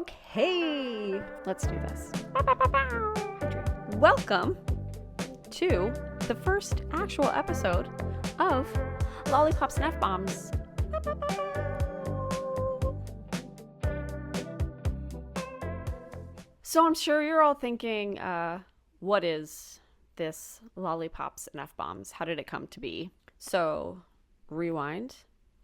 Okay, let's do this. Welcome to the first actual episode of Lollipops and F-Bombs. So I'm sure you're all thinking, what is this Lollipops and F-Bombs? How did it come to be? So, rewind.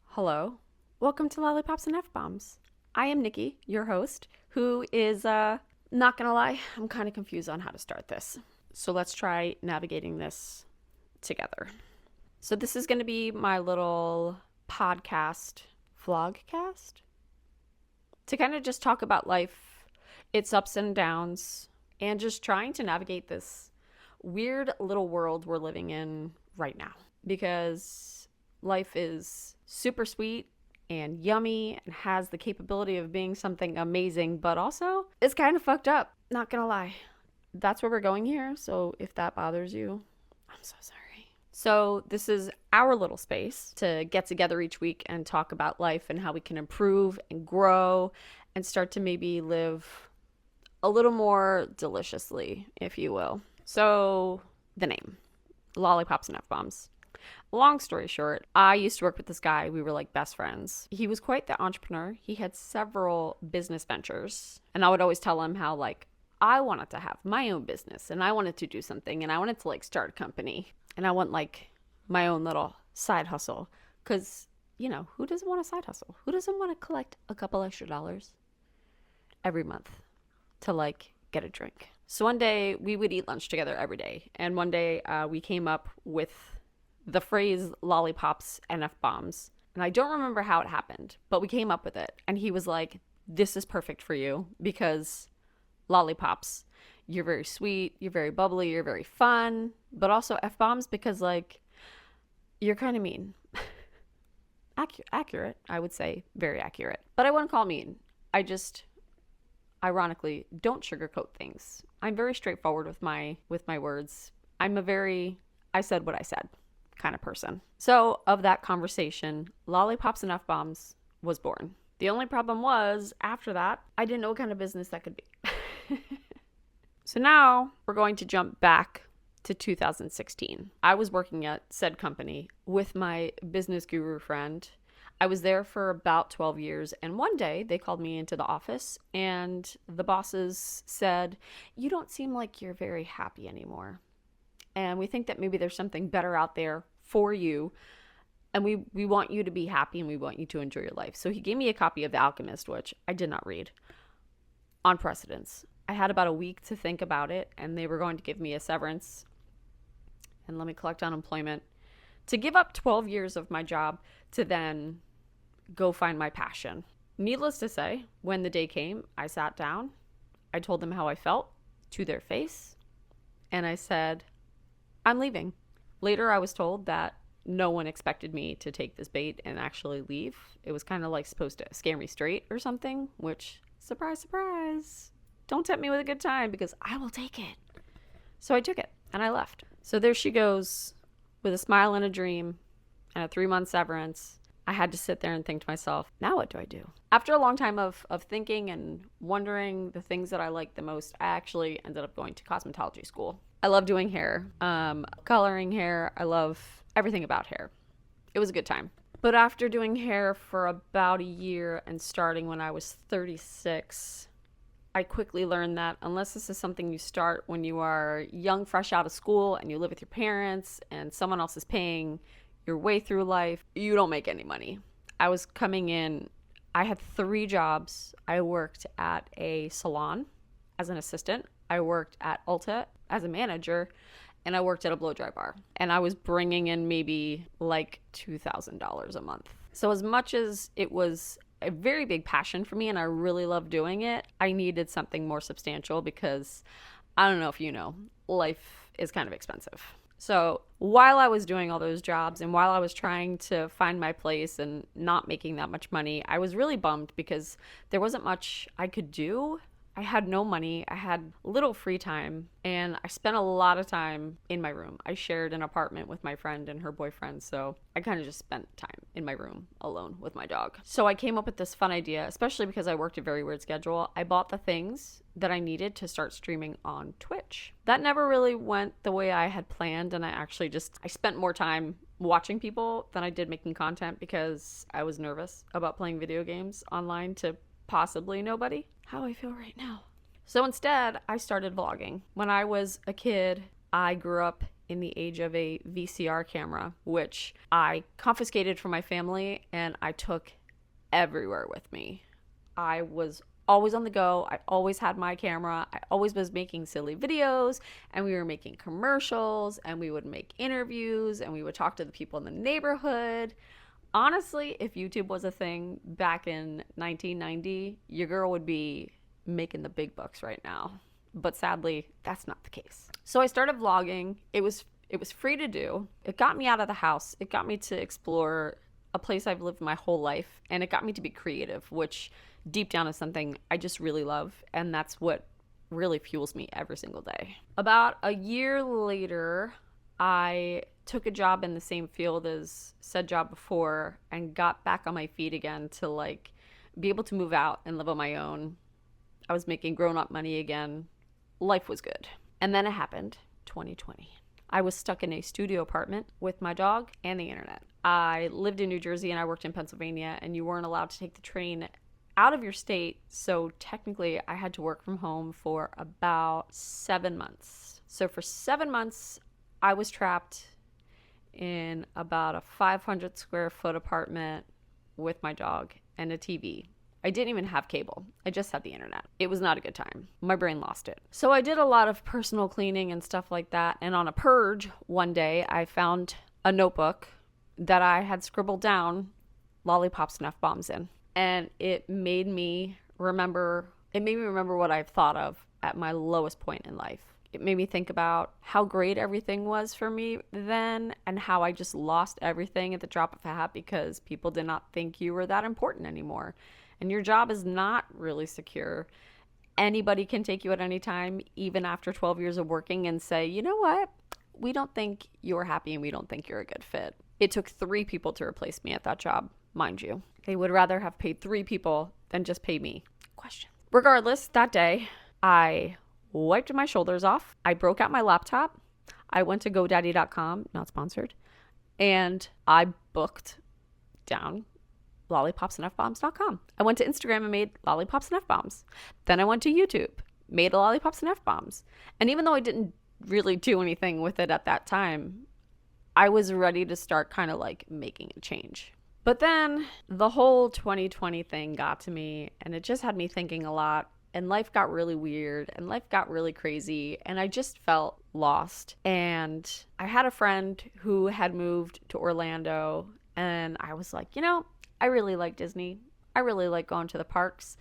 Hello. Welcome to Lollipops and F-Bombs. I am Nikki, your host, who is, not gonna lie, I'm kind of confused on how to start this. So let's try navigating this together. So this is going to be my little podcast, vlogcast, to kind of just talk about life, its ups and downs, and just trying to navigate this weird little world we're living in right now. Because life is super sweet and yummy and has the capability of being something amazing, but also it's kind of fucked up. Not gonna lie. That's where we're going here. So if that bothers you, I'm so sorry. So this is our little space to get together each week and talk about life and how we can improve and grow and start to maybe live a little more deliciously, if you will. So the name, Lollipops and F-Bombs. Long story short, I used to work with this guy. We were like best friends. He was quite the entrepreneur. He had several business ventures. And I would always tell him how like I wanted to have my own business and I wanted to do something and I wanted to like start a company and I want like my own little side hustle. Because, you know, who doesn't want a side hustle? Who doesn't want to collect a couple extra dollars every month to like get a drink? So one day we would eat lunch together every day. And one day we came up with the phrase Lollipops and F-Bombs. And I don't remember how it happened, but we came up with it. And he was like, this is perfect for you because lollipops, you're very sweet, you're very bubbly, you're very fun, but also F-Bombs because like, you're kind of mean. Accurate, I would say, very accurate. But I wouldn't call it mean. I just, ironically, don't sugarcoat things. I'm very straightforward with my words. I'm a very, I said what I said kind of person. So of that conversation, Lollipops and F-Bombs was born. The only problem was after that, I didn't know what kind of business that could be. So now we're going to jump back to 2016. I was working at said company with my business guru friend. I was there for about 12 years. And one day they called me into the office and the bosses said, you don't seem like you're very happy anymore. And we think that maybe there's something better out there for you. And we want you to be happy and we want you to enjoy your life. So he gave me a copy of The Alchemist, which I did not read, on precedence. I had about a week to think about it and they were going to give me a severance and let me collect unemployment to give up 12 years of my job to then go find my passion. Needless to say, when the day came, I sat down, I told them how I felt to their face, and I said, I'm leaving. Later, I was told that no one expected me to take this bait and actually leave. It was kind of like supposed to scare me straight or something, which, surprise, surprise, don't tempt me with a good time because I will take it. So I took it and I left. So there she goes with a smile and a dream and a 3-month severance. I had to sit there and think to myself, now what do I do? After a long time of thinking and wondering the things that I liked the most, I actually ended up going to cosmetology school. I love doing hair, coloring hair. I love everything about hair. It was a good time. But after doing hair for about a year and starting when I was 36, I quickly learned that unless this is something you start when you are young, fresh out of school, and you live with your parents and someone else is paying your way through life, you don't make any money. I was coming in, I had 3 jobs. I worked at a salon as an assistant. I worked at Ulta as a manager, and I worked at a blow dry bar. And I was bringing in maybe like $2,000 a month. So as much as it was a very big passion for me and I really loved doing it, I needed something more substantial because I don't know if you know, life is kind of expensive. So while I was doing all those jobs and while I was trying to find my place and not making that much money, I was really bummed because there wasn't much I could do I had no money, I had little free time, and I spent a lot of time in my room. I shared an apartment with my friend and her boyfriend, so I kind of just spent time in my room alone with my dog. So I came up with this fun idea, especially because I worked a very weird schedule. I bought the things that I needed to start streaming on Twitch. That never really went the way I had planned, and I spent more time watching people than I did making content because I was nervous about playing video games online to possibly nobody. How I feel right now. So instead, I started vlogging. When I was a kid, I grew up in the age of a VCR camera, which I confiscated from my family and I took everywhere with me. I was always on the go. I always had my camera. I always was making silly videos, and we were making commercials, and we would make interviews, and we would talk to the people in the neighborhood. Honestly, if YouTube was a thing back in 1990, your girl would be making the big bucks right now. But sadly, that's not the case. So I started vlogging. It was free to do. It got me out of the house. It got me to explore a place I've lived my whole life, and it got me to be creative, which deep down is something I just really love, and that's what really fuels me every single day. About a year later, I took a job in the same field as said job before and got back on my feet again to like be able to move out and live on my own. I was making grown-up money again. Life was good. And then it happened, 2020. I was stuck in a studio apartment with my dog and the internet. I lived in New Jersey and I worked in Pennsylvania, and you weren't allowed to take the train out of your state, so technically I had to work from home for about 7 months. So for 7 months, I was trapped in about a 500 square foot apartment with my dog and a TV. I didn't even have cable. I just had the internet. It was not a good time. My brain lost it. So I did a lot of personal cleaning and stuff like that. And on a purge one day, I found a notebook that I had scribbled down Lollipops and F-Bombs in. And it made me remember what I've thought of at my lowest point in life. It made me think about how great everything was for me then, and how I just lost everything at the drop of a hat because people did not think you were that important anymore. And your job is not really secure. Anybody can take you at any time, even after 12 years of working, and say, you know what? We don't think you're happy and we don't think you're a good fit. It took 3 people to replace me at that job, mind you. They would rather have paid 3 people than just pay me. Question. Regardless, that day, I wiped my shoulders off. I broke out my laptop. I went to GoDaddy.com, not sponsored, and I booked down lollipopsandfbombs.com. I went to Instagram and made Lollipops and F-Bombs. Then I went to YouTube, made Lollipops and F-Bombs. And even though I didn't really do anything with it at that time, I was ready to start kind of like making a change. But then the whole 2020 thing got to me, and it just had me thinking a lot. And life got really weird and life got really crazy, and I just felt lost. And I had a friend who had moved to Orlando, and I was like, you know, I really like Disney. I really like going to the parks.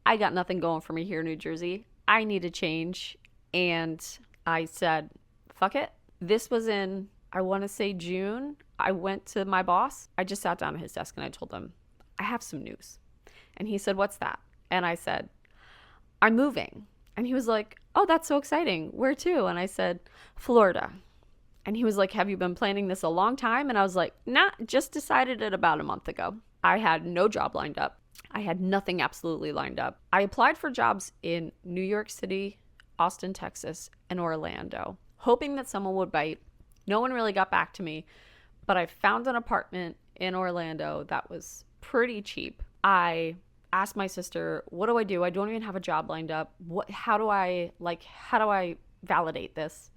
I got nothing going for me here in New Jersey. I need a change. And I said, fuck it. This was in, I want to say June. I went to my boss. I just sat down at his desk and I told him, I have some news. And he said, what's that? And I said, I'm moving. And he was like, oh, that's so exciting. Where to? And I said, Florida. And he was like, have you been planning this a long time? And I was like, nah, just decided it about a month ago. I had no job lined up. I had nothing absolutely lined up. I applied for jobs in New York City, Austin, Texas, and Orlando, hoping that someone would bite. No one really got back to me, but I found an apartment in Orlando that was pretty cheap. I asked my sister, what do? I don't even have a job lined up. How do I validate this?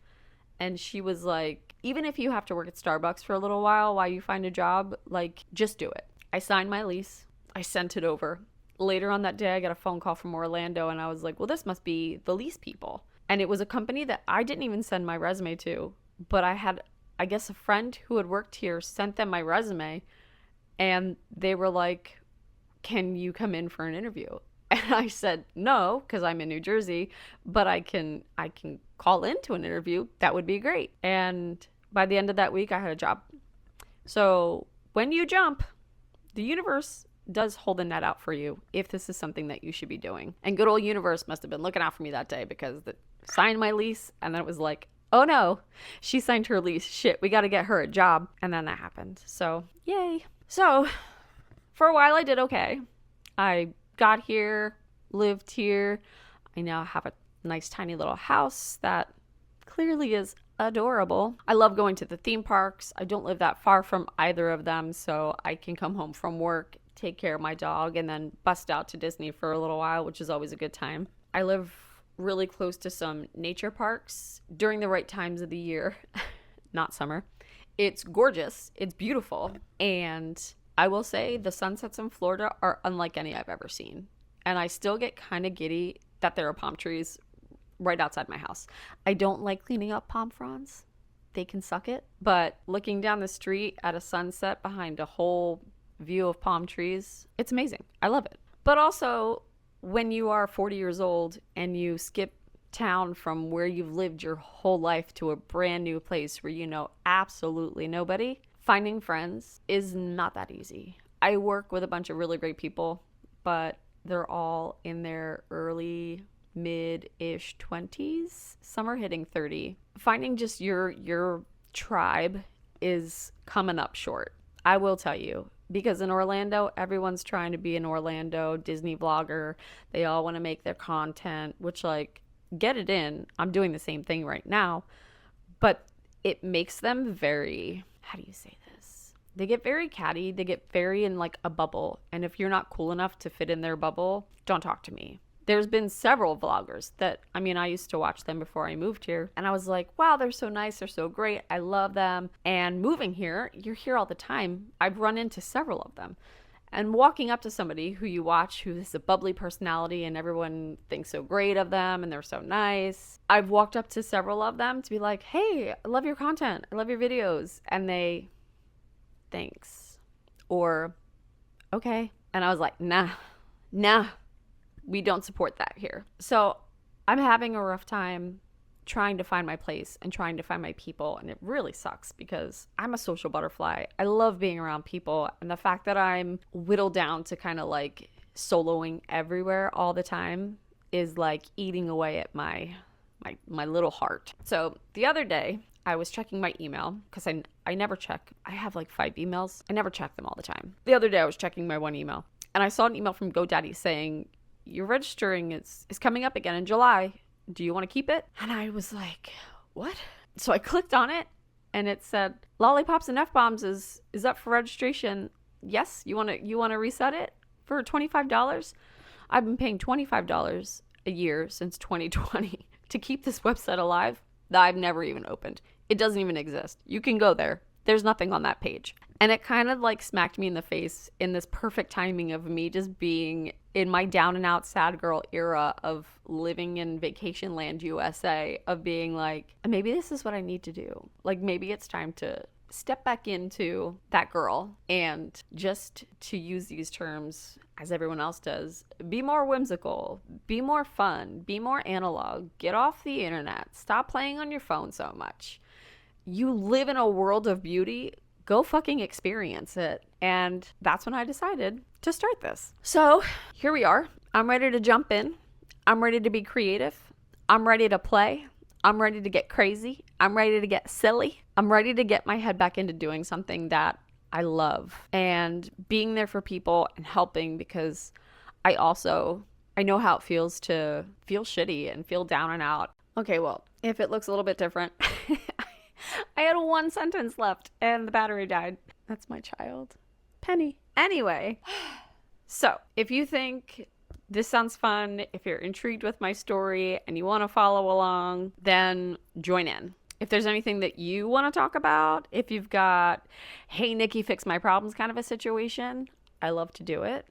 And she was like, even if you have to work at Starbucks for a little while you find a job, like, just do it. I signed my lease. I sent it over. Later on that day, I got a phone call from Orlando, and I was like, well, this must be the lease people. And it was a company that I didn't even send my resume to, but I had, I guess, a friend who had worked here sent them my resume, and they were like, can you come in for an interview? And I said, no, because I'm in New Jersey, but I can call into an interview. That would be great. And by the end of that week, I had a job. So when you jump, the universe does hold the net out for you if this is something that you should be doing. And good old universe must have been looking out for me that day, because signed my lease, and then it was like, oh no, she signed her lease. Shit, we got to get her a job. And then that happened. So yay. So for a while I did okay. I got here, lived here. I now have a nice tiny little house that clearly is adorable. I love going to the theme parks. I don't live that far from either of them, so I can come home from work, take care of my dog, and then bust out to Disney for a little while, which is always a good time. I live really close to some nature parks during the right times of the year, not summer. It's gorgeous. It's beautiful. And I will say the sunsets in Florida are unlike any I've ever seen. And I still get kind of giddy that there are palm trees right outside my house. I don't like cleaning up palm fronds. They can suck it. But looking down the street at a sunset behind a whole view of palm trees, it's amazing. I love it. But also, when you are 40 years old and you skip town from where you've lived your whole life to a brand new place where you know absolutely nobody, finding friends is not that easy. I work with a bunch of really great people, but they're all in their early mid-ish 20s. Some are hitting 30. Finding just your tribe is coming up short. I will tell you, because in Orlando, everyone's trying to be an Orlando Disney vlogger. They all want to make their content, which, like, get it in. I'm doing the same thing right now, but it makes them very, how do you say this? They get very catty. They get very in like a bubble. And if you're not cool enough to fit in their bubble, don't talk to me. There's been several vloggers that, I mean, I used to watch them before I moved here. And I was like, wow, they're so nice. They're so great. I love them. And moving here, you're here all the time. I've run into several of them. And walking up to somebody who you watch who has a bubbly personality and everyone thinks so great of them and they're so nice. I've walked up to several of them to be like, hey, I love your content. I love your videos. And they, thanks. Or, okay. And I was like, nah. We don't support that here. So I'm having a rough time trying to find my place and trying to find my people. And it really sucks because I'm a social butterfly. I love being around people. And the fact that I'm whittled down to kind of like soloing everywhere all the time is like eating away at my little heart. So the other day I was checking my email because I never check. I have like 5 emails. I never check them all the time. The other day I was checking my one email and I saw an email from GoDaddy saying, your registering is coming up again in July. Do you want to keep it? And I was like, what? So I clicked on it and it said, Lollipops and F-Bombs is up for registration. Yes, you want to reset it for $25? I've been paying $25 a year since 2020 to keep this website alive that I've never even opened. It doesn't even exist. You can go there. There's nothing on that page. And it kind of like smacked me in the face in this perfect timing of me just being in my down and out sad girl era of living in vacation land USA, of being like, maybe this is what I need to do. Like maybe it's time to step back into that girl and just, to use these terms as everyone else does, be more whimsical, be more fun, be more analog, get off the internet, stop playing on your phone so much. You live in a world of beauty. Go fucking experience it. And that's when I decided to start this. So here we are. I'm ready to jump in. I'm ready to be creative. I'm ready to play. I'm ready to get crazy. I'm ready to get silly. I'm ready to get my head back into doing something that I love and being there for people and helping, because I know how it feels to feel shitty and feel down and out. Okay, well, if it looks a little bit different, I had 1 sentence left and the battery died. That's my child, Penny. Anyway, so if you think this sounds fun, if you're intrigued with my story and you want to follow along, then join in. If there's anything that you want to talk about, if you've got, hey, Nikki, fix my problems kind of a situation, I love to do it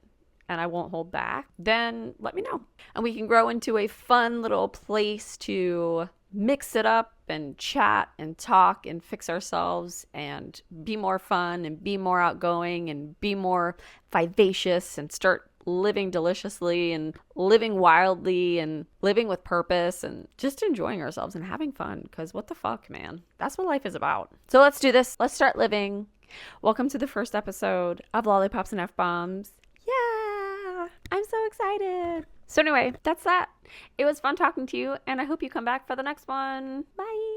and I won't hold back, then let me know. And we can grow into a fun little place to mix it up and chat and talk and fix ourselves and be more fun and be more outgoing and be more vivacious and start living deliciously and living wildly and living with purpose and just enjoying ourselves and having fun, because what the fuck, man? That's what life is about. So let's do this. Let's start living. Welcome to the first episode of Lollipops and F-Bombs. Yay! excited. So anyway, that's that. It was fun talking to you, and I hope you come back for the next one. Bye.